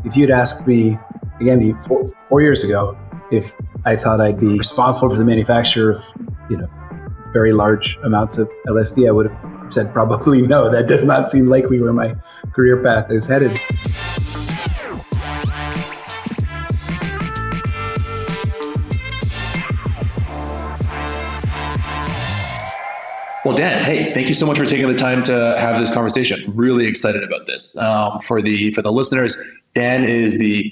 If you'd asked me, again, 4 years ago, if I thought I'd be responsible for the manufacture of, very large amounts of LSD, I would have said probably no. That does not seem likely where my career path is headed. Well, Dan, hey, thank you so much for taking the time to have this conversation. Really excited about this. For the listeners, Dan is the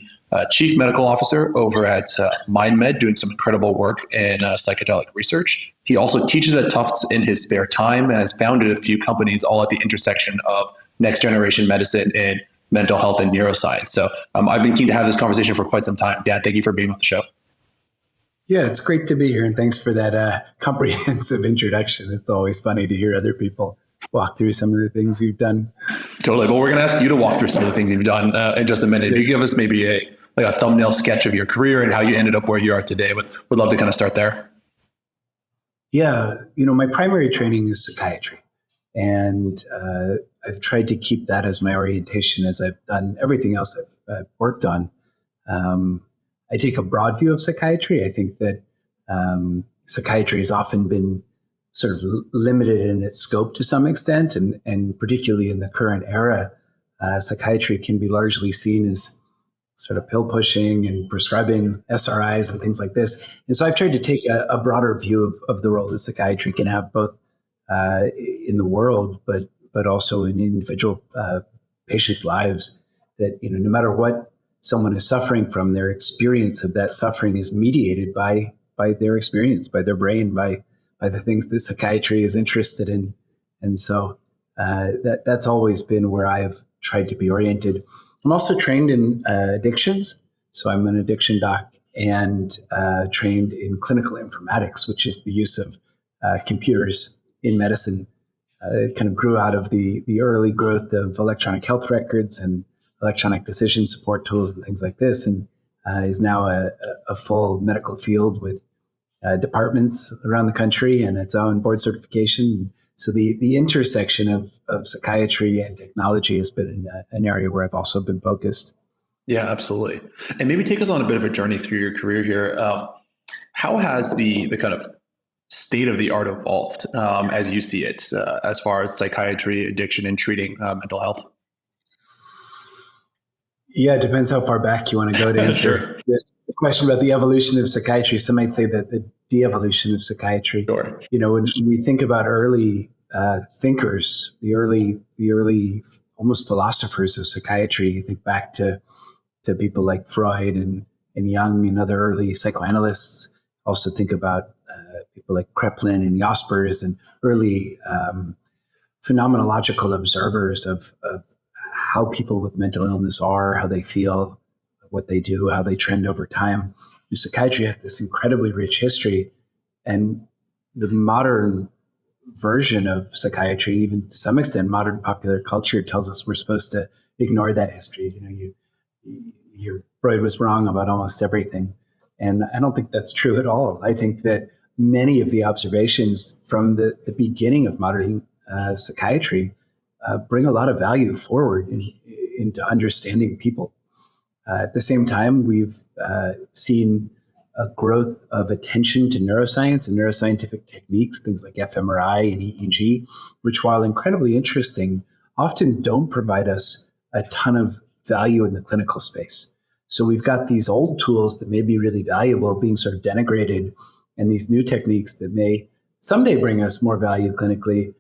Chief Medical Officer over at MindMed, doing some incredible work in psychedelic research. He also teaches at Tufts in his spare time and has founded a few companies all at the intersection of next generation medicine and mental health and neuroscience. So I've been keen to have this conversation for quite some time. Dan, thank you for being on the show. Yeah, it's great to be here. And thanks for that comprehensive introduction. It's always funny to hear other people walk through some of the things you've done. Totally. But we're going to ask you to walk through some of the things you've done in just a minute. If you give us maybe a thumbnail sketch of your career and how you ended up where you are today, but we'd love to kind of start there. Yeah. My primary training is psychiatry. And I've tried to keep that as my orientation as I've done everything else I've worked on. I take a broad view of psychiatry. I think that psychiatry has often been sort of limited in its scope to some extent, and particularly in the current era, psychiatry can be largely seen as sort of pill pushing and prescribing SRIs and things like this. And so I've tried to take a broader view of the role that psychiatry can have both in the world, but also in individual patients' lives. That no matter what someone is suffering from, their experience of that suffering is mediated by their experience, by their brain, by the things that psychiatry is interested in. And so that's always been where I've tried to be oriented. I'm also trained in addictions. So I'm an addiction doc and trained in clinical informatics, which is the use of computers in medicine. It kind of grew out of the early growth of electronic health records and electronic decision support tools and things like this, and is now a full medical field with departments around the country and its own board certification. So the intersection of psychiatry and technology has been an area where I've also been focused. Yeah, absolutely. And maybe take us on a bit of a journey through your career here. How has the kind of state of the art evolved as you see it, as far as psychiatry, addiction, and treating mental health? Yeah, it depends how far back you want to go to answer the question about the evolution of psychiatry. Some might say that the de-evolution of psychiatry. Sure. When we think about early thinkers, the early almost philosophers of psychiatry, you think back to people like Freud and Jung and other early psychoanalysts. Also think about people like Kraepelin and Jaspers and early phenomenological observers of how people with mental illness are, how they feel, what they do, how they trend over time. Psychiatry has this incredibly rich history, and the modern version of psychiatry, even to some extent, modern popular culture tells us we're supposed to ignore that history. Freud was wrong about almost everything, and I don't think that's true at all. I think that many of the observations from the beginning of modern psychiatry bring a lot of value forward into understanding people. At the same time, we've seen a growth of attention to neuroscience and neuroscientific techniques, things like fMRI and EEG, which, while incredibly interesting, often don't provide us a ton of value in the clinical space. So we've got these old tools that may be really valuable being sort of denigrated, and these new techniques that may someday bring us more value clinically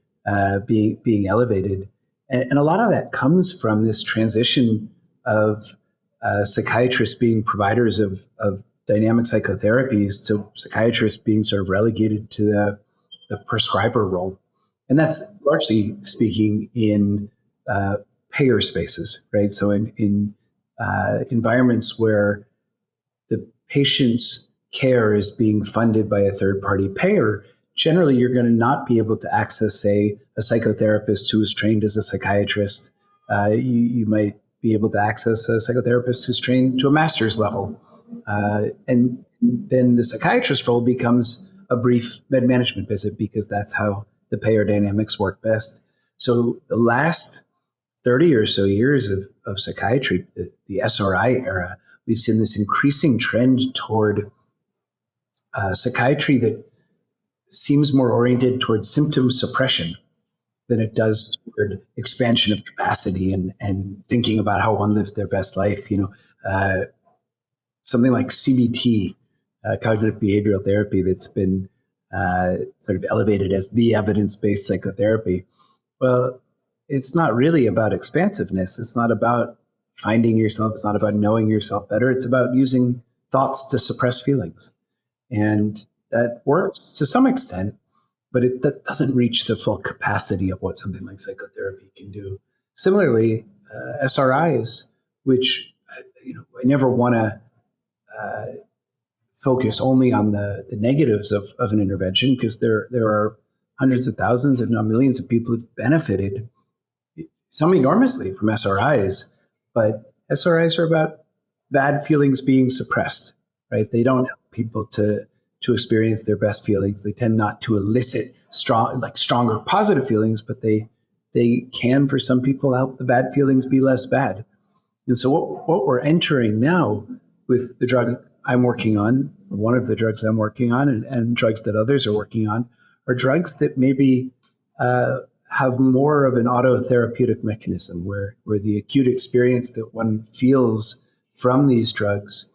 being elevated. And a lot of that comes from this transition of psychiatrists being providers of dynamic psychotherapies to psychiatrists being sort of relegated to the prescriber role. And that's largely speaking in payer spaces, right? So in environments where the patient's care is being funded by a third-party payer, generally you're going to not be able to access, say, a psychotherapist who is trained as a psychiatrist. You might be able to access a psychotherapist who's trained to a master's level. And then the psychiatrist role becomes a brief med management visit because that's how the payer dynamics work best. So the last 30 or so years of psychiatry, the SRI era, we've seen this increasing trend toward psychiatry that seems more oriented towards symptom suppression than it does toward expansion of capacity and thinking about how one lives their best life. Something like CBT, cognitive behavioral therapy, that's been sort of elevated as the evidence-based psychotherapy. Well, it's not really about expansiveness. It's not about finding yourself. It's not about knowing yourself better. It's about using thoughts to suppress feelings. And that works to some extent, but that doesn't reach the full capacity of what something like psychotherapy can do. Similarly, SRIs, which I never want to focus only on the negatives of an intervention, because there are hundreds of thousands, if not millions, of people who've benefited, some enormously, from SRIs. But SRIs are about bad feelings being suppressed, right? They don't help people to experience their best feelings. They tend not to elicit stronger positive feelings, but they can, for some people, help the bad feelings be less bad. And so what we're entering now with the drug I'm working on, one of the drugs I'm working on, and drugs that others are working on, are drugs that maybe have more of an autotherapeutic mechanism, where the acute experience that one feels from these drugs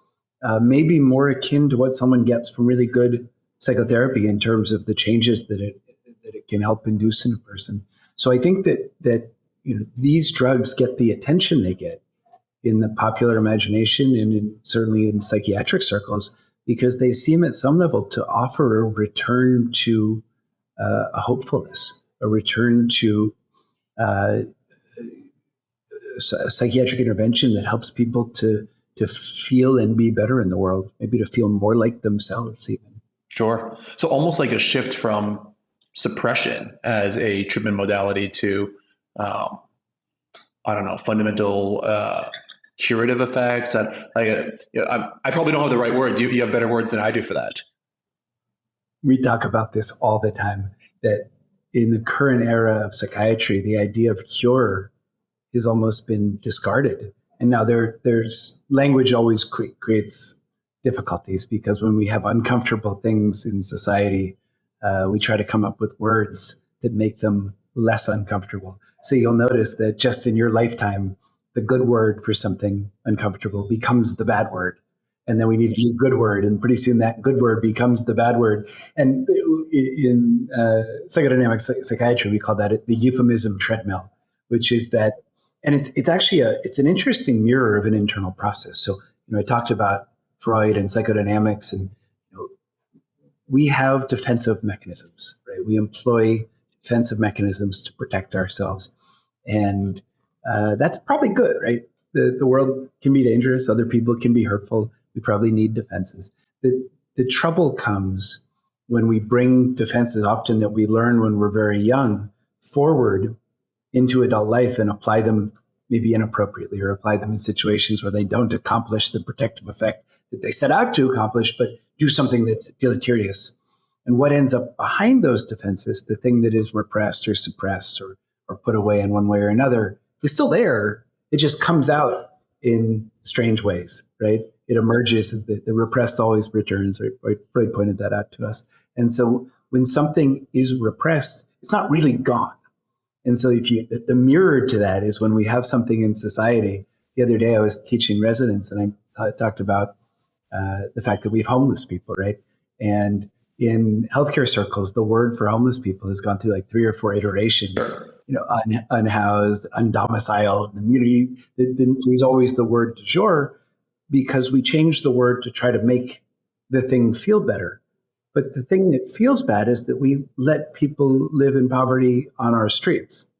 may be more akin to what someone gets from really good psychotherapy in terms of the changes that it can help induce in a person. So I think that these drugs get the attention they get in the popular imagination and certainly in psychiatric circles, because they seem at some level to offer a return to a hopefulness, a return to a psychiatric intervention that helps people to feel and be better in the world, maybe to feel more like themselves even. Sure. So almost like a shift from suppression as a treatment modality to, fundamental curative effects. And I probably don't have the right words. You have better words than I do for that. We talk about this all the time, that in the current era of psychiatry, the idea of cure has almost been discarded. And now there's language always creates difficulties, because when we have uncomfortable things in society, we try to come up with words that make them less uncomfortable. So you'll notice that just in your lifetime, the good word for something uncomfortable becomes the bad word. And then we need a new good word. And pretty soon that good word becomes the bad word. And in psychodynamic psychiatry, we call that the euphemism treadmill, which is that, and it's actually it's an interesting mirror of an internal process. So, I talked about Freud and psychodynamics, and we have defensive mechanisms, right? We employ defensive mechanisms to protect ourselves. And that's probably good, right? The world can be dangerous. Other people can be hurtful. We probably need defenses. The trouble comes when we bring defenses, often that we learn when we're very young, forward into adult life and apply them maybe inappropriately, or apply them in situations where they don't accomplish the protective effect that they set out to accomplish, but do something that's deleterious. And what ends up behind those defenses, the thing that is repressed or suppressed or put away in one way or another, is still there. It just comes out in strange ways, right? It emerges. The repressed always returns. Right? Freud pointed that out to us. And so when something is repressed, it's not really gone. And so the mirror to that is when we have something in society. The other day I was teaching residents, and I talked about the fact that we have homeless people, right? And in healthcare circles, the word for homeless people has gone through like 3 or 4 iterations. Unhoused, undomiciled. There's always the word du jour, because we change the word to try to make the thing feel better. But the thing that feels bad is that we let people live in poverty on our streets,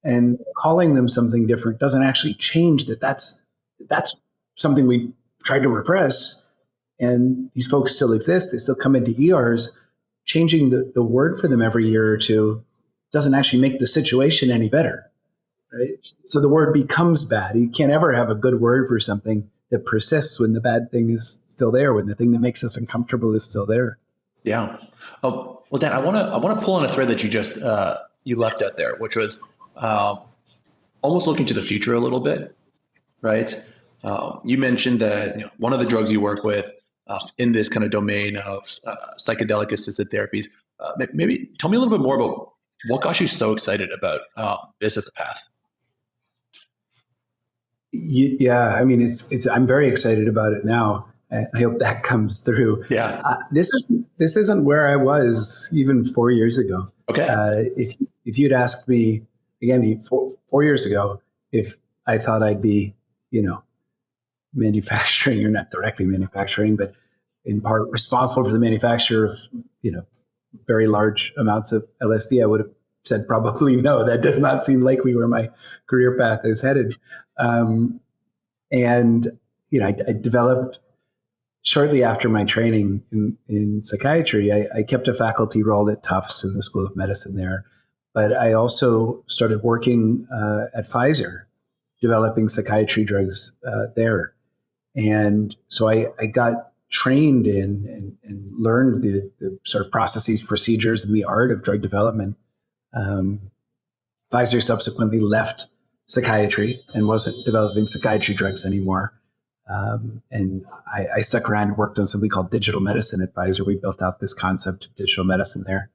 and calling them something different doesn't actually change that. That's something we've tried to repress, and these folks still exist. They still come into ERs. Changing the word for them every year or two doesn't actually make the situation any better, right? So the word becomes bad. You can't ever have a good word for something that persists when the bad thing is still there, when the thing that makes us uncomfortable is still there. Yeah. Well, Dan, I want to pull on a thread that you just you left out there, which was almost looking to the future a little bit, right? You mentioned that one of the drugs you work with in this kind of domain of psychedelic assisted therapies. Maybe tell me a little bit more about what got you so excited about this as a path. Yeah, I mean, it's. I'm very excited about it now. And I hope that comes through. Yeah. This isn't where I was even 4 years ago. Okay. If you'd asked me again 4 years ago if I thought I'd be, manufacturing, or not directly manufacturing, but in part responsible for the manufacture of, very large amounts of LSD, I would have said probably no. That does not seem likely where my career path is headed. And I developed shortly after my training in psychiatry. I kept a faculty role at Tufts in the School of Medicine there, but I also started working at Pfizer, developing psychiatry drugs there. And so I got trained in and learned the sort of processes, procedures, and the art of drug development. Pfizer subsequently left psychiatry and wasn't developing psychiatry drugs anymore. And I stuck around and worked on something called digital medicine at Pfizer. We built out this concept of digital medicine there.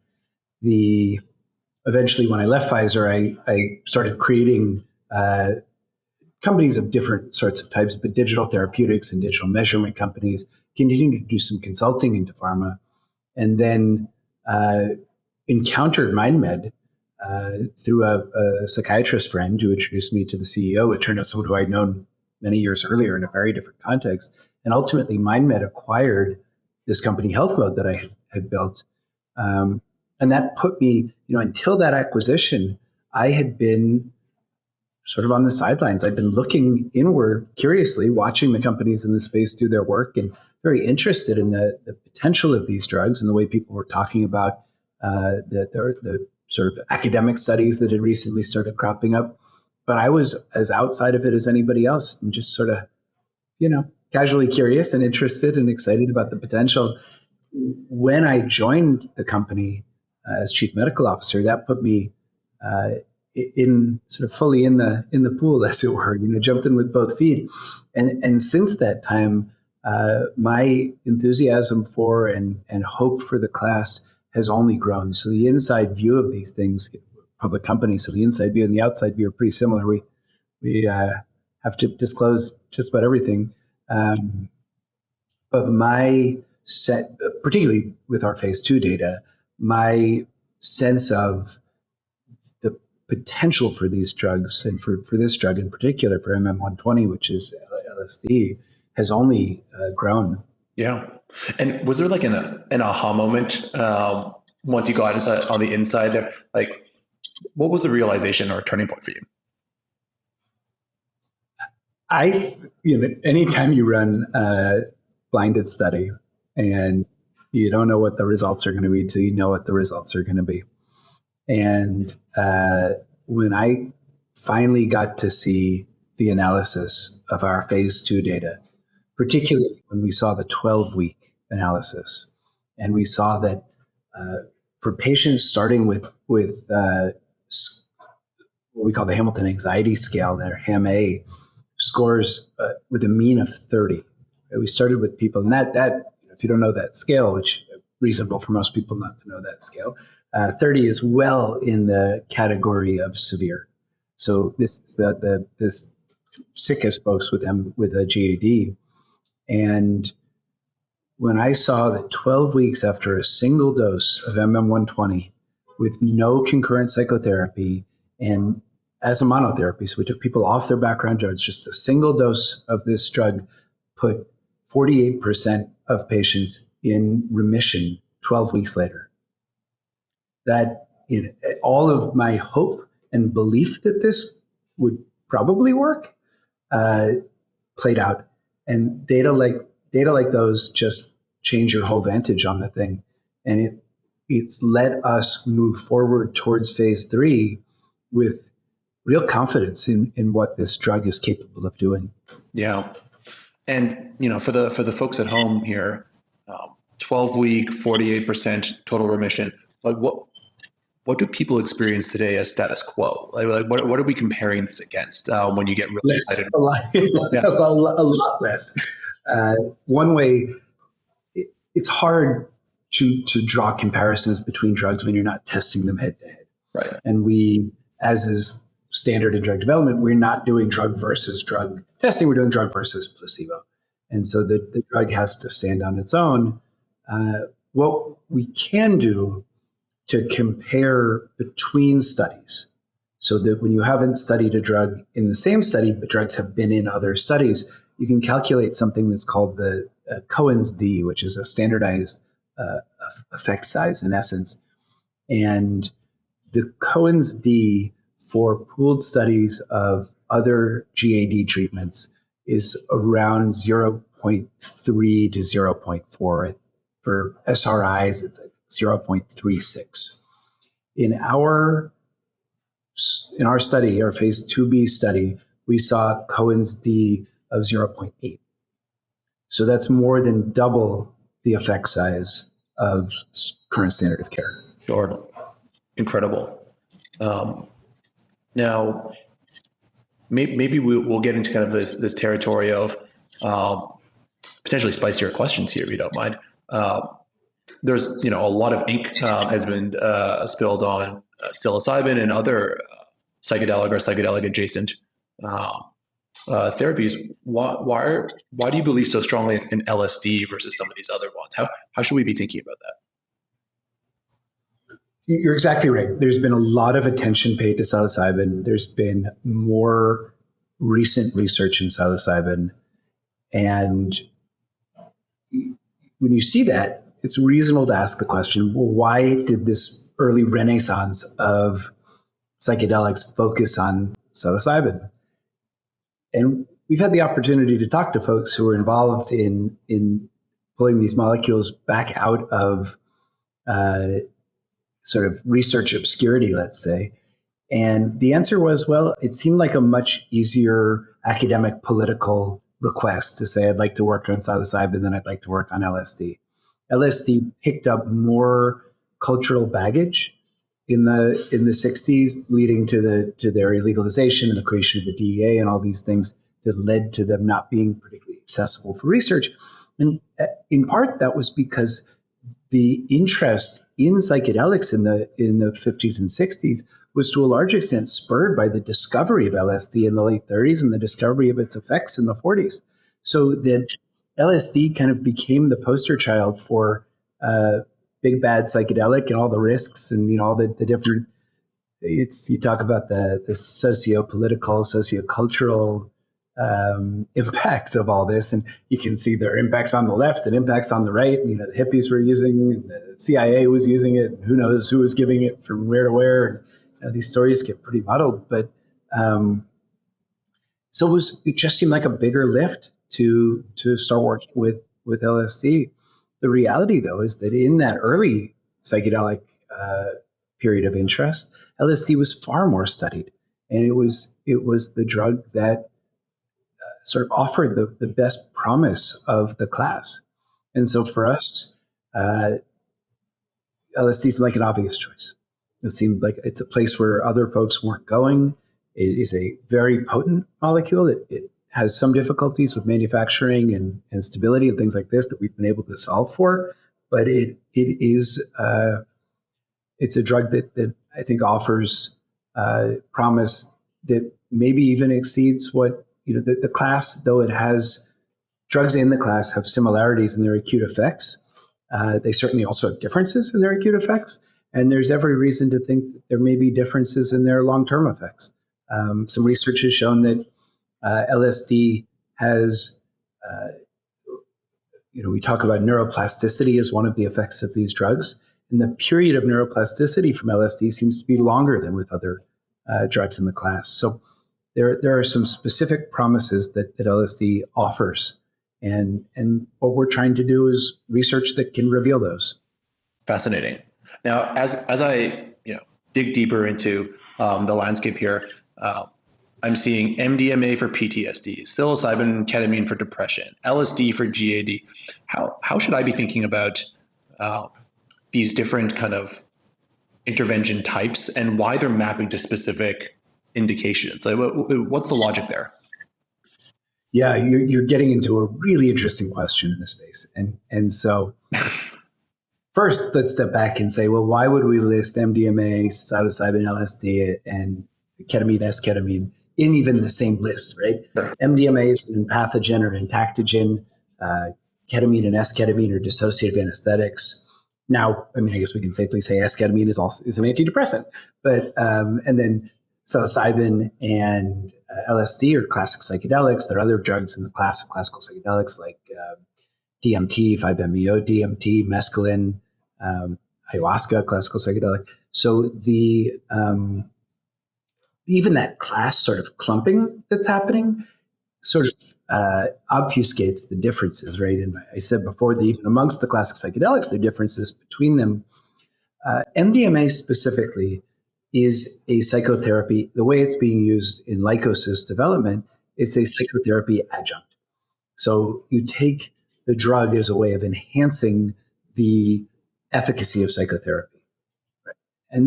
Eventually, when I left Pfizer, I started creating companies of different sorts of types, but digital therapeutics and digital measurement companies, continued to do some consulting into pharma, and then encountered MindMed through a psychiatrist friend who introduced me to the CEO. It turned out someone who I'd known many years earlier in a very different context. And ultimately, MindMed acquired this company, Health Mode, that I had built. And that put me, until that acquisition, I had been sort of on the sidelines. I'd been looking inward curiously, watching the companies in the space do their work, and very interested in the potential of these drugs and the way people were talking about the sort of academic studies that had recently started cropping up. But I was as outside of it as anybody else, and just sort of, casually curious and interested and excited about the potential. When I joined the company as chief medical officer, that put me in sort of fully in the pool, as it were. Jumped in with both feet, and since that time, my enthusiasm for and hope for the class has only grown. So the inside view of these things, public companies, so the inside view and the outside view are pretty similar. We have to disclose just about everything, but particularly with our phase 2 data, my sense of the potential for these drugs, and for this drug in particular, for MM120, which is LSD, has only grown. Yeah. And was there like an aha moment once you got on the inside there? Like, what was the realization or turning point for you? Anytime you run a blinded study and you don't know what the results are going to be till you know what the results are going to be. And when I finally got to see the analysis of our phase 2 data, particularly when we saw the 12-week analysis, and we saw that for patients starting with what we call the Hamilton Anxiety Scale, their HAM-A scores with a mean of 30. We started with people, and that if you don't know that scale, which is reasonable for most people not to know that scale, 30 is well in the category of severe. So this is this sickest folks with a GAD. And when I saw that 12 weeks after a single dose of MM120 with no concurrent psychotherapy and as a monotherapy, so we took people off their background drugs, just a single dose of this drug put 48% of patients in remission 12 weeks later. That all of my hope and belief that this would probably work played out. And data like those just change your whole vantage on the thing. And it's let us move forward towards phase 3 with real confidence in what this drug is capable of doing. Yeah. And, for the folks at home here, 12-week, 48% total remission, like what do people experience today as status quo? Like what are we comparing this against when you get really Less, excited? a lot, Yeah. a lot less. One way, it's hard to draw comparisons between drugs when you're not testing them head to head. Right. And we, as is standard in drug development, we're not doing drug versus drug testing. We're doing drug versus placebo. And so the drug has to stand on its own. What we can do to compare between studies, so that when you haven't studied a drug in the same study, but drugs have been in other studies, you can calculate something that's called the Cohen's d, which is a standardized effect size in essence. And the Cohen's d for pooled studies of other GAD treatments is around 0.3 to 0.4. For SRIs, it's like 0.36. In our study, our phase 2b study, we saw Cohen's d of 0.8. So that's more than double the effect size of current standard of care. Sure. Incredible. Now, maybe we'll get into kind of this territory of potentially spicier questions here, if you don't mind. There's a lot of ink has been spilled on psilocybin and other psychedelic or psychedelic adjacent therapies. Why do you believe so strongly in LSD versus some of these other ones? How should we be thinking about that? You're exactly right. There's been a lot of attention paid to psilocybin. There's been more recent research in psilocybin. And when you see that, it's reasonable to ask the question, well, why did this early renaissance of psychedelics focus on psilocybin? And we've had the opportunity to talk to folks who were involved in pulling these molecules back out of sort of research obscurity, let's say. And the answer was, well, it seemed like a much easier academic political request to say, I'd like to work on psilocybin than I'd like to work on LSD. LSD picked up more cultural baggage in the 60s, leading to their illegalization and the creation of the DEA and all these things that led to them not being particularly accessible for research. And in part, that was because the interest in psychedelics in the 50s and 60s was to a large extent spurred by the discovery of LSD in the late 30s and the discovery of its effects in the 40s. So that LSD kind of became the poster child for big bad psychedelic and all the risks and all the different. You talk about the socio-political, socio-cultural impacts of all this, and you can see their impacts on the left and impacts on the right. The hippies were using, the CIA was using it. Who knows who was giving it from where to where? And, these stories get pretty muddled, but so it just seemed like a bigger lift to start working with LSD. The reality, though, is that in that early psychedelic period of interest, LSD was far more studied, and it was the drug that sort of offered the best promise of the class. And so for us, LSD seemed like an obvious choice. It seemed like it's a place where other folks weren't going. It is a very potent molecule. It has some difficulties with manufacturing and stability and things like this that we've been able to solve for. But it's a drug that I think offers promise that maybe even exceeds what the class, though it has drugs in the class have similarities in their acute effects. They certainly also have differences in their acute effects. And there's every reason to think that there may be differences in their long-term effects. Some research has shown that LSD has, we talk about neuroplasticity as one of the effects of these drugs. And the period of neuroplasticity from LSD seems to be longer than with other drugs in the class. So there are some specific promises that LSD offers. And what we're trying to do is research that can reveal those. Fascinating. Now, as I dig deeper into the landscape here, I'm seeing MDMA for PTSD, psilocybin, ketamine for depression, LSD for GAD. How should I be thinking about these different kind of intervention types and why they're mapping to specific indications? Like, what's the logic there? Yeah, you're getting into a really interesting question in this space. And so first, let's step back and say, well, why would we list MDMA, psilocybin, LSD, and ketamine, S-ketamine in even the same list, right? Sure. MDMA is an empathogen or entactogen. Ketamine and S-ketamine are dissociative anesthetics. Now, I mean, I guess we can safely say S-ketamine is an antidepressant, but and then psilocybin and LSD are classic psychedelics. There are other drugs in the class of classical psychedelics like DMT, 5-MeO DMT, mescaline, ayahuasca, classical psychedelic. So the even that class sort of clumping that's happening sort of obfuscates the differences, right? And I said before that even amongst the classic psychedelics, there are differences between them. MDMA specifically is a psychotherapy. The way it's being used in Lycos's development, it's a psychotherapy adjunct. So you take the drug as a way of enhancing the efficacy of psychotherapy. Right? And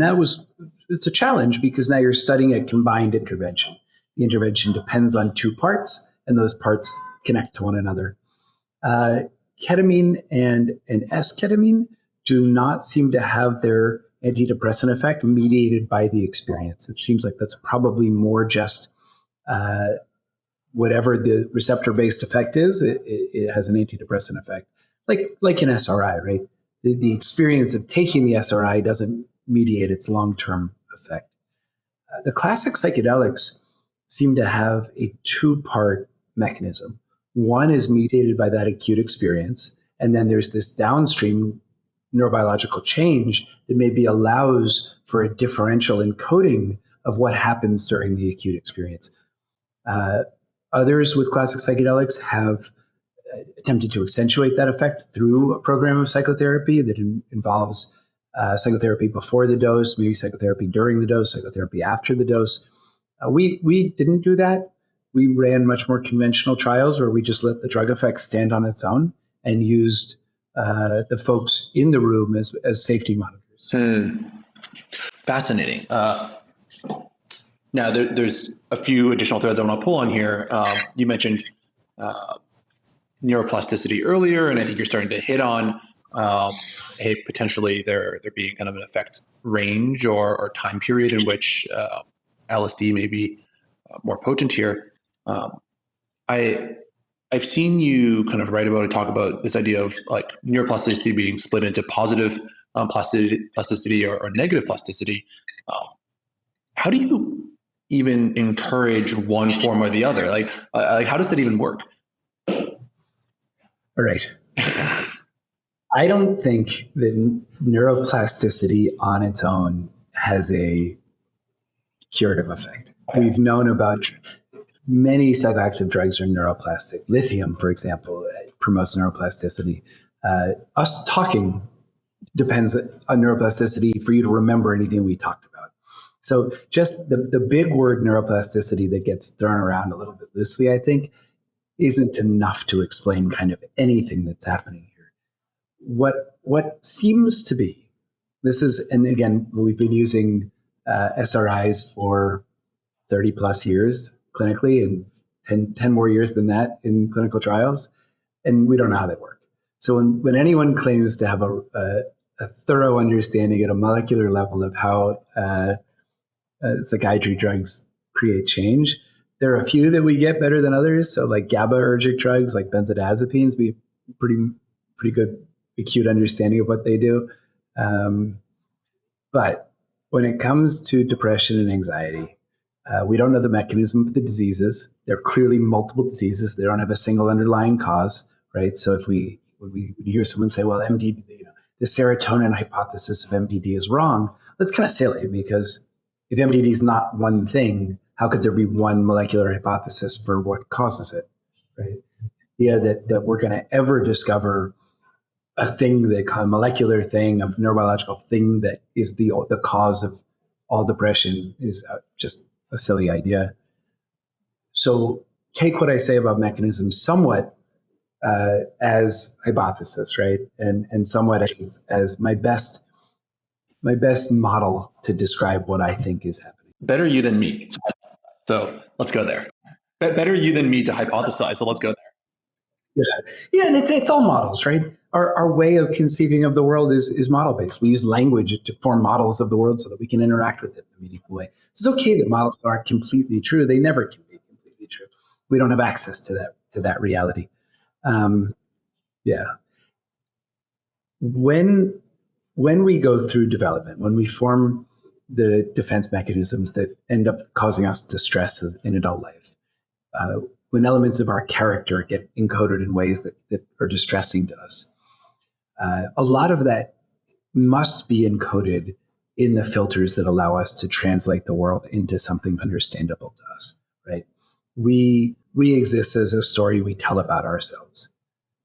it's a challenge because now you're studying a combined intervention. The intervention depends on two parts, and those parts connect to one another. Ketamine and S-ketamine do not seem to have their antidepressant effect mediated by the experience. It seems like that's probably more just whatever the receptor-based effect is, it has an antidepressant effect, like an SRI, right? The experience of taking the SRI doesn't mediate its long-term effect. The classic psychedelics seem to have a two-part mechanism. One is mediated by that acute experience, and then there's this downstream neurobiological change that maybe allows for a differential encoding of what happens during the acute experience. Others with classic psychedelics have attempted to accentuate that effect through a program of psychotherapy that involves psychotherapy before the dose, maybe psychotherapy during the dose, psychotherapy after the dose. We didn't do that. We ran much more conventional trials where we just let the drug effect stand on its own and used the folks in the room as safety monitors. Fascinating. Now, there's a few additional threads I want to pull on here. You mentioned neuroplasticity earlier, and I think you're starting to hit on, hey, potentially there being kind of an effect range or time period in which LSD may be more potent here. I've seen you kind of write about and talk about this idea of like neuroplasticity being split into positive plasticity or negative plasticity. How do you even encourage one form or the other? Like how does that even work? All right. I don't think that neuroplasticity on its own has a curative effect. We've known about many psychoactive drugs are neuroplastic. Lithium, for example, promotes neuroplasticity. Us talking depends on neuroplasticity for you to remember anything we talked about. So just the big word neuroplasticity that gets thrown around a little bit loosely, I think, isn't enough to explain kind of anything that's happening here. What seems to be, this is, and again, we've been using SRIs for 30 plus years clinically and 10 more years than that in clinical trials, and we don't know how they work. So when anyone claims to have a thorough understanding at a molecular level of how psychiatry drugs create change, there are a few that we get better than others. So like GABAergic drugs like benzodiazepines, we have pretty good acute understanding of what they do. But when it comes to depression and anxiety, we don't know the mechanism of the diseases. There are clearly multiple diseases. They don't have a single underlying cause, right? So when we hear someone say, well, MDD, the serotonin hypothesis of MDD is wrong, that's kind of silly because if MDD is not one thing, how could there be one molecular hypothesis for what causes it, right? Yeah, that we're going to ever discover a thing, a molecular thing, a neurobiological thing that is the cause of all depression is just a silly idea. So take what I say about mechanisms somewhat as hypothesis, right? And somewhat as my best my best model to describe what I think is happening. Better you than me. So let's go there. Better you than me to hypothesize. So let's go there. Yeah, and it's all models, right? Our way of conceiving of the world is model based. We use language to form models of the world so that we can interact with it in a meaningful way. It's okay that models aren't completely true; they never can be completely true. We don't have access to that reality. Yeah. When we go through development, when we form the defense mechanisms that end up causing us distress in adult life, when elements of our character get encoded in ways that are distressing to us, a lot of that must be encoded in the filters that allow us to translate the world into something understandable to us, right? We exist as a story we tell about ourselves.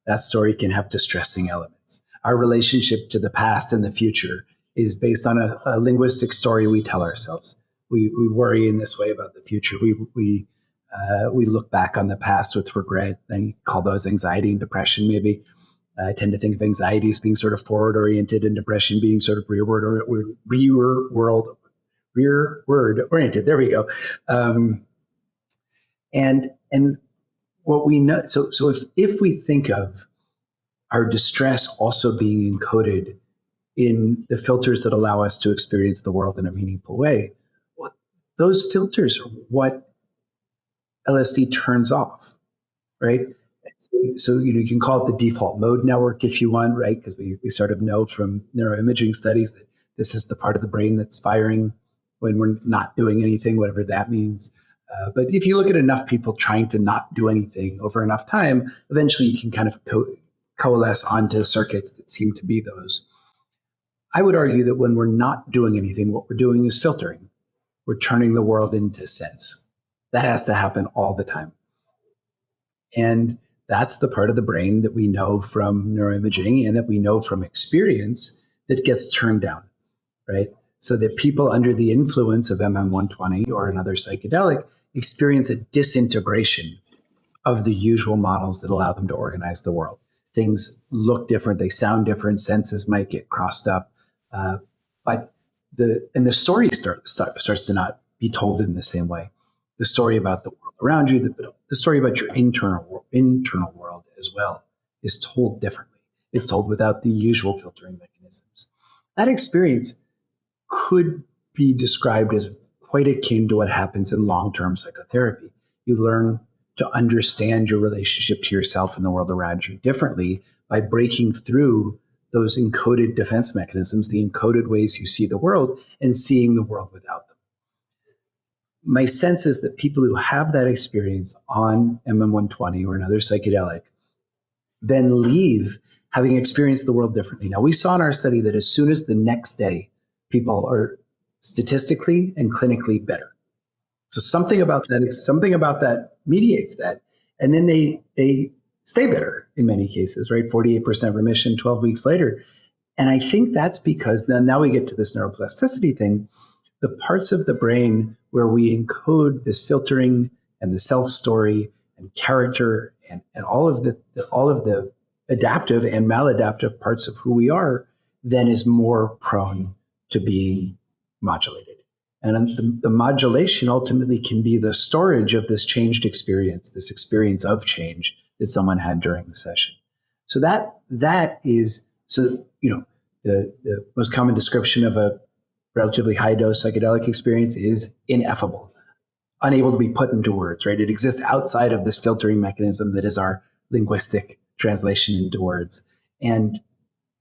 That story can have distressing elements. Our relationship to the past and the future is based on a linguistic story we tell ourselves. We worry in this way about the future. We look back on the past with regret and call those anxiety and depression. Maybe I tend to think of anxiety as being sort of forward oriented and depression being sort of rearward oriented. There we go. And what we know, so if we think of our distress also being encoded in the filters that allow us to experience the world in a meaningful way, well, those filters are what LSD turns off, right? So you can call it the default mode network if you want, right? Because we sort of know from neuroimaging studies that this is the part of the brain that's firing when we're not doing anything, whatever that means. But if you look at enough people trying to not do anything over enough time, eventually you can kind of coalesce onto circuits that seem to be those. I would argue that when we're not doing anything, what we're doing is filtering. We're turning the world into sense. That has to happen all the time. And that's the part of the brain that we know from neuroimaging and that we know from experience that gets turned down, right? So that people under the influence of MM120 or another psychedelic experience a disintegration of the usual models that allow them to organize the world. Things look different, they sound different, senses might get crossed up, but the story starts to not be told in the same way. The story about the world around you, the story about your internal world as well, is told differently. It's told without the usual filtering mechanisms. That experience could be described as quite akin to what happens in long-term psychotherapy. You learn to understand your relationship to yourself and the world around you differently by breaking through those encoded defense mechanisms, the encoded ways you see the world, and seeing the world without them. My sense is that people who have that experience on MM120 or another psychedelic then leave having experienced the world differently. Now, we saw in our study that as soon as the next day, people are statistically and clinically better. So something about that mediates that. And then they stay better in many cases, right? 48% remission 12 weeks later. And I think that's because then now we get to this neuroplasticity thing. The parts of the brain where we encode this filtering and the self-story and character and all of the adaptive and maladaptive parts of who we are then is more prone to being modulated. And the modulation ultimately can be the storage of this changed experience, this experience of change that someone had during the session. So that is, so, the most common description of a relatively high dose psychedelic experience is ineffable, unable to be put into words, right? It exists outside of this filtering mechanism that is our linguistic translation into words. And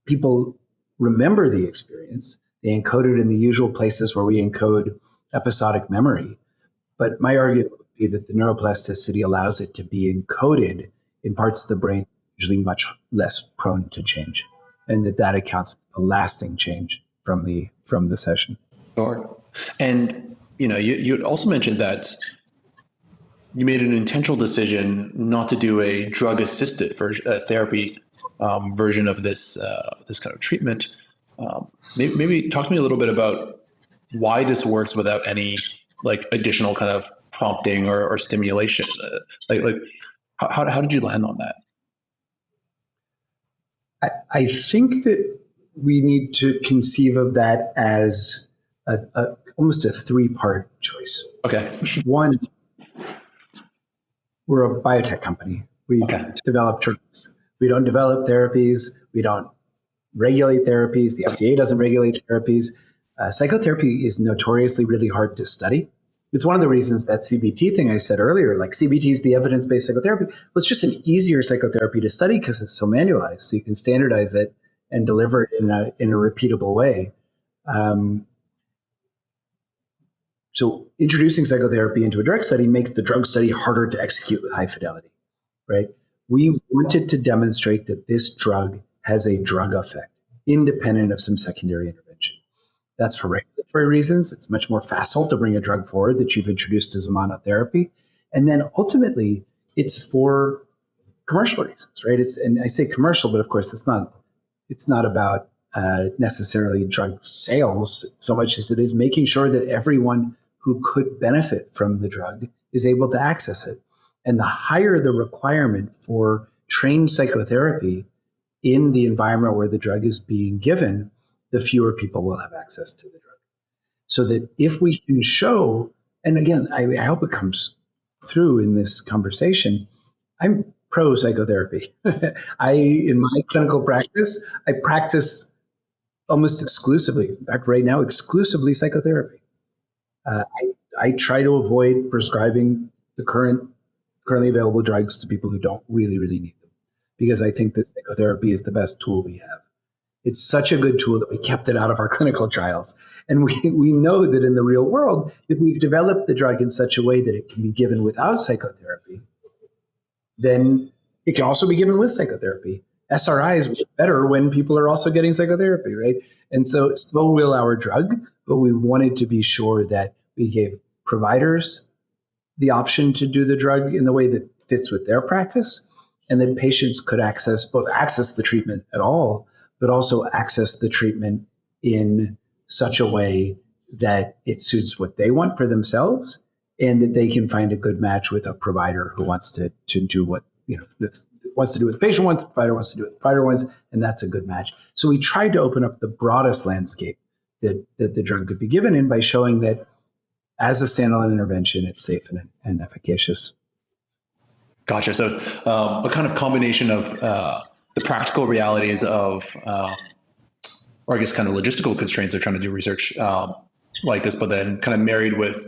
people remember the experience. They encode it in the usual places where we encode episodic memory. But my argument would be that the neuroplasticity allows it to be encoded in parts of the brain usually much less prone to change, and that accounts for a lasting change from the session. Sure. And you also mentioned that you made an intentional decision not to do a drug-assisted therapy version of this kind of treatment. Maybe talk to me a little bit about why this works without any additional kind of prompting or stimulation. How did you land on that? I think that we need to conceive of that as almost a 3-part choice. Okay. One, we're a biotech company. We develop drugs. We don't develop therapies. We don't regulate therapies. The FDA doesn't regulate therapies. Psychotherapy is notoriously really hard to study. It's one of the reasons that CBT thing I said earlier, like CBT is the evidence-based psychotherapy. Well, it's just an easier psychotherapy to study because it's so manualized. So you can standardize it and deliver it in a repeatable way. So introducing psychotherapy into a drug study makes the drug study harder to execute with high fidelity, right? We wanted to demonstrate that this drug has a drug effect independent of some secondary intervention. That's for regulatory reasons. It's much more facile to bring a drug forward that you've introduced as a monotherapy. And then ultimately, it's for commercial reasons, right? And I say commercial, but of course, it's not about necessarily drug sales so much as it is making sure that everyone who could benefit from the drug is able to access it. And the higher the requirement for trained psychotherapy in the environment where the drug is being given, the fewer people will have access to the drug. So that if we can show, and again, I hope it comes through in this conversation, I'm pro psychotherapy. In my clinical practice, I practice almost exclusively, in fact, right now, exclusively psychotherapy. I try to avoid prescribing the currently available drugs to people who don't really, really need them, because I think that psychotherapy is the best tool we have. It's such a good tool that we kept it out of our clinical trials. And we know that in the real world, if we've developed the drug in such a way that it can be given without psychotherapy, then it can also be given with psychotherapy. SRIs work better when people are also getting psychotherapy, right? And so will our drug, but we wanted to be sure that we gave providers the option to do the drug in the way that fits with their practice, and then patients could access the treatment at all, but also access the treatment in such a way that it suits what they want for themselves, and that they can find a good match with a provider who wants to do what, wants to do what the patient wants, the provider wants to do what the provider wants, and that's a good match. So we tried to open up the broadest landscape that the drug could be given in by showing that as a standalone intervention, it's safe and efficacious. Gotcha. So a kind of combination of the practical realities of, or I guess kind of logistical constraints of trying to do research like this, but then kind of married with,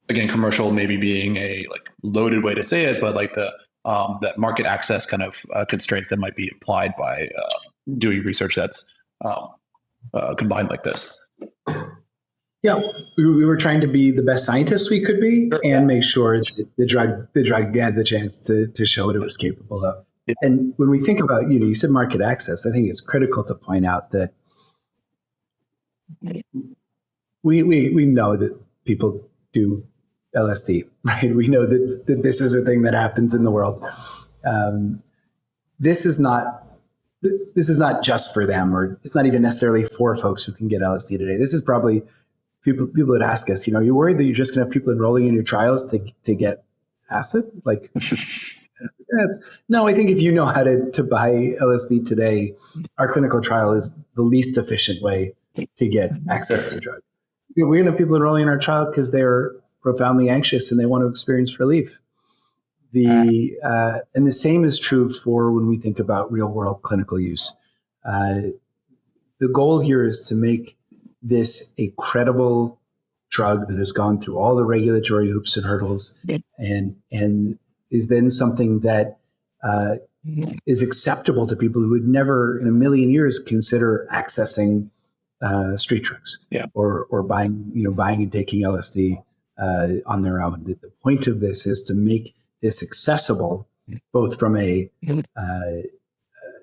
again, commercial maybe being a like loaded way to say it, but like the that market access kind of constraints that might be implied by doing research that's combined like this. Yeah, we were trying to be the best scientists we could be, and make sure that the drug had the chance to show what it was capable of. Yeah. And when we think about, you said market access, I think it's critical to point out that we know that people do LSD, right? We know that this is a thing that happens in the world. This is not just for them, or it's not even necessarily for folks who can get LSD today. This is probably people that ask us, are you worried that you're just going to have people enrolling in your trials to get acid? Like, no, I think if you know how to buy LSD today, our clinical trial is the least efficient way to get access to drug. We're going to have people enrolling in our trial because they're profoundly anxious and they want to experience relief. And the same is true for when we think about real world clinical use. The goal here is to make this a credible drug that has gone through all the regulatory hoops and hurdles, and is then something that is acceptable to people who would never in a million years consider accessing street drugs, or buying and taking LSD on their own. The point of this is to make this accessible, both from a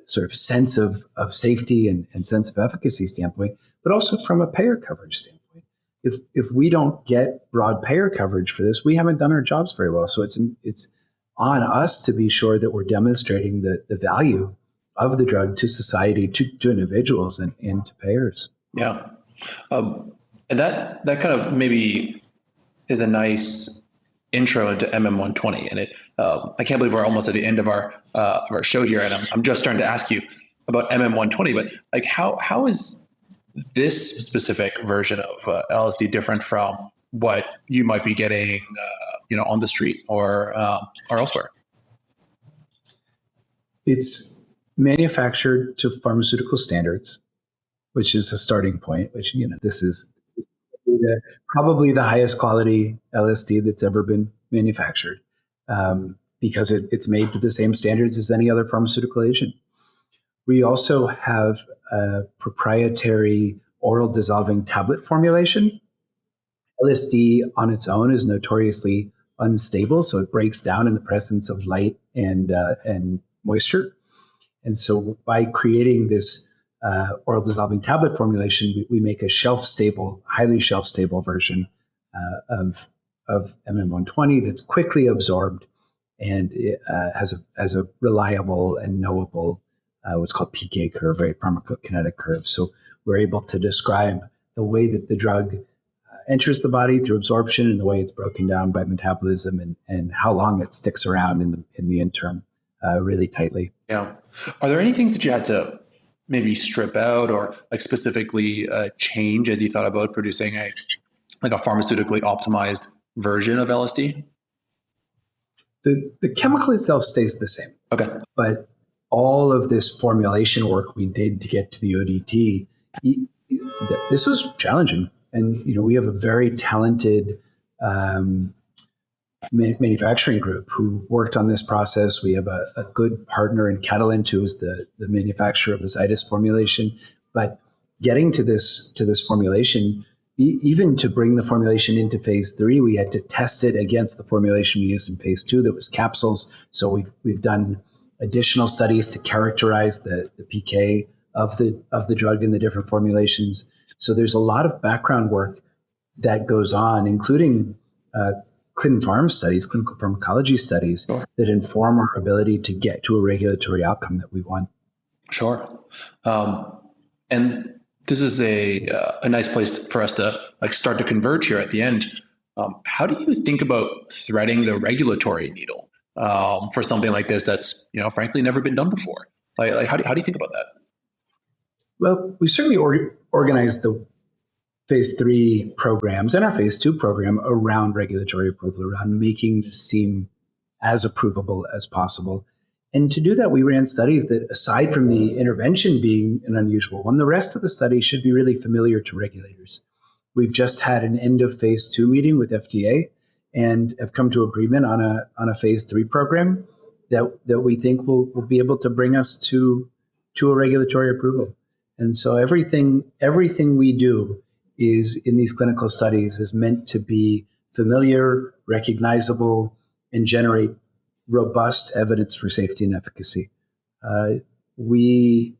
sort of sense of safety and sense of efficacy standpoint, but also from a payer coverage standpoint. If we don't get broad payer coverage for this, we haven't done our jobs very well. So it's on us to be sure that we're demonstrating the value of the drug to society, to individuals, and to payers. Yeah, and that kind of maybe is a nice intro into MM120, and I can't believe we're almost at the end of our show here, and I'm just starting to ask you, about MM120, but like how is this specific version of LSD different from what you might be getting, on the street or elsewhere? It's manufactured to pharmaceutical standards, which is a starting point, which, this is probably the highest quality LSD that's ever been manufactured, because it's made to the same standards as any other pharmaceutical agent. We also have a proprietary oral dissolving tablet formulation. LSD on its own is notoriously unstable, so it breaks down in the presence of light and moisture. And so by creating this oral dissolving tablet formulation, we make a highly shelf stable version of MM120 that's quickly absorbed and has a reliable and knowable what's called PK curve, right? Pharmacokinetic curve. So we're able to describe the way that the drug enters the body through absorption and the way it's broken down by metabolism and how long it sticks around in the interim really tightly. Yeah. Are there any things that you had to maybe strip out or like specifically change as you thought about producing a pharmaceutically optimized version of LSD? The chemical itself stays the same. Okay. But all of this formulation work we did to get to the ODT, this was challenging. And, we have a very talented manufacturing group who worked on this process. We have a good partner in Karlin, who is the manufacturer of the Zydis formulation. But getting to this formulation, even to bring the formulation into phase 3, we had to test it against the formulation we used in phase 2 that was capsules. So we've done additional studies to characterize the PK of the drug in the different formulations. So there's a lot of background work that goes on, including clinical pharmacology studies Sure. that inform our ability to get to a regulatory outcome that we want. Sure. And this is a nice place for us to start to converge here at the end. How do you think about threading the regulatory needle for something like this that's frankly never been done before? How do you think about that? Well, we certainly organized the phase 3 programs and our phase 2 program around regulatory approval, around making this seem as approvable as possible. And to do that, we ran studies that, aside from the intervention being an unusual one, the rest of the study should be really familiar to regulators. We've just had an end of phase 2 meeting with FDA and have come to agreement on a phase 3 program that we think will be able to bring us to a regulatory approval. And so everything we do is in these clinical studies is meant to be familiar, recognizable, and generate robust evidence for safety and efficacy. We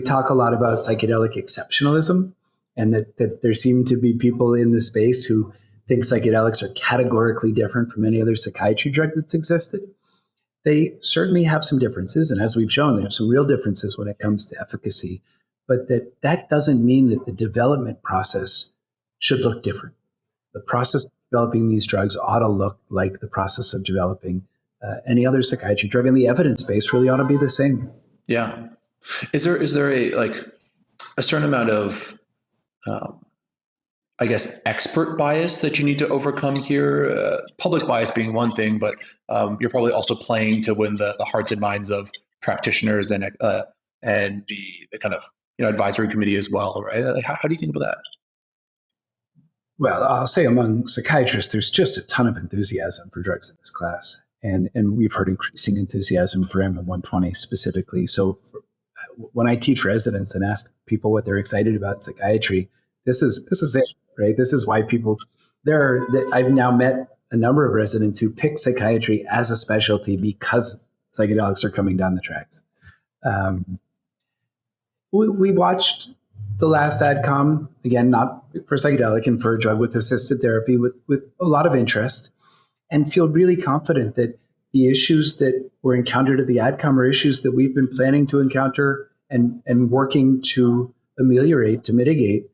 talk a lot about psychedelic exceptionalism, and that there seem to be people in the space who think psychedelics are categorically different from any other psychiatry drug that's existed. They certainly have some differences, and as we've shown, they have some real differences when it comes to efficacy, but that doesn't mean that the development process should look different. The process of developing these drugs ought to look like the process of developing any other psychiatry drug, and the evidence base really ought to be the same. Yeah. Is there a certain amount of expert bias that you need to overcome here? Public bias being one thing, but you're probably also playing to win the hearts and minds of practitioners and the kind of advisory committee as well, right? How do you think about that? Well, I'll say among psychiatrists, there's just a ton of enthusiasm for drugs in this class, and we've heard increasing enthusiasm for MM120 specifically. So when I teach residents and ask people what they're excited about in psychiatry, this is it, right? This is why people I've now met a number of residents who pick psychiatry as a specialty because psychedelics are coming down the tracks. We watched the last AdCom, again, not for psychedelic and for a drug with assisted therapy, with a lot of interest, and feel really confident that the issues that were encountered at the AdCom are issues that we've been planning to encounter and working to ameliorate, to mitigate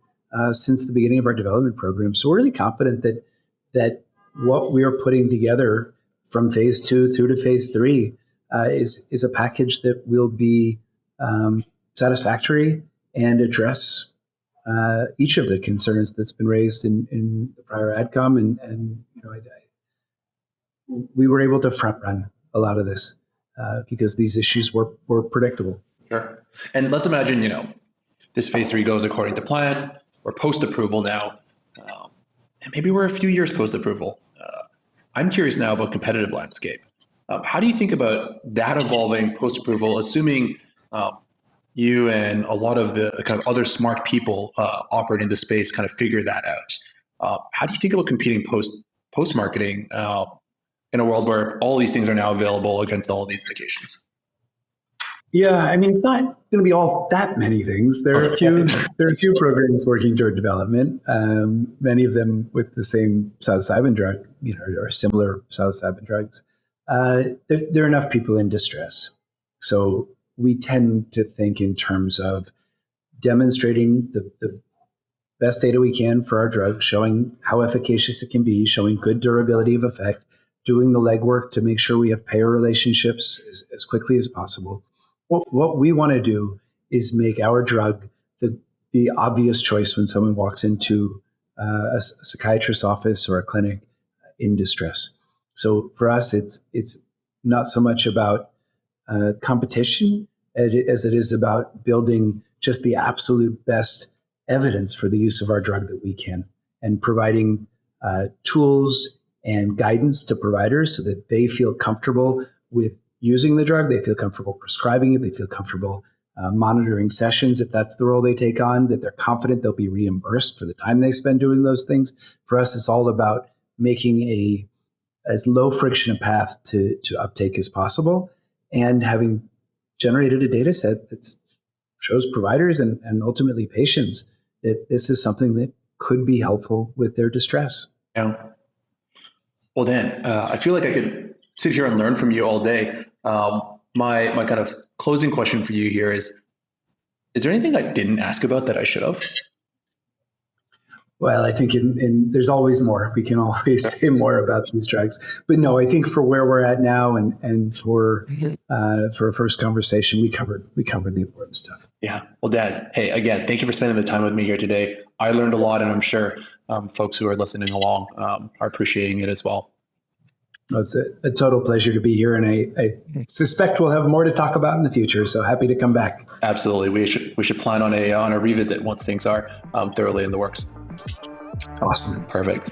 since the beginning of our development program. So we're really confident that what we are putting together from phase 2 through to phase 3 is a package that will be satisfactory and address each of the concerns that's been raised in the prior AdCom. And we were able to front run a lot of this because these issues were predictable. Sure. And let's imagine, this phase 3 goes according to plan. We're post-approval now. And maybe we're a few years post-approval. I'm curious now about competitive landscape. How do you think about that evolving post-approval, assuming you and a lot of the kind of other smart people operating the space kind of figure that out? How do you think about competing post-marketing in a world where all these things are now available against all of these medications? Yeah, I mean, it's not going to be all that many things. There are a few programs working toward development. Many of them with the same psilocybin drug, or similar psilocybin drugs. There are enough people in distress, so we tend to think in terms of demonstrating the best data we can for our drug, showing how efficacious it can be, showing good durability of effect, doing the legwork to make sure we have payer relationships as quickly as possible. What we want to do is make our drug the obvious choice when someone walks into a psychiatrist's office or a clinic in distress. So for us, it's not so much about competition as it is about building just the absolute best evidence for the use of our drug that we can, and providing tools and guidance to providers so that they feel comfortable with using the drug, they feel comfortable prescribing it, they feel comfortable monitoring sessions if that's the role they take on, that they're confident they'll be reimbursed for the time they spend doing those things. For us, it's all about making as low friction a path to uptake as possible, and having generated a data set that shows providers and ultimately patients that this is something that could be helpful with their distress. Yeah. Well, Dan, I feel like I could sit here and learn from you all day. My kind of closing question for you here is there anything I didn't ask about that I should have? Well, I think there's always more. We can always say more about these drugs. But no, I think for where we're at now and for a first conversation, we covered the important stuff. Yeah. Well, Dan, hey, again, thank you for spending the time with me here today. I learned a lot, and I'm sure folks who are listening along are appreciating it as well. Well, it's a total pleasure to be here, and I suspect we'll have more to talk about in the future. So happy to come back. Absolutely, we should plan on a revisit once things are thoroughly in the works. Awesome, perfect.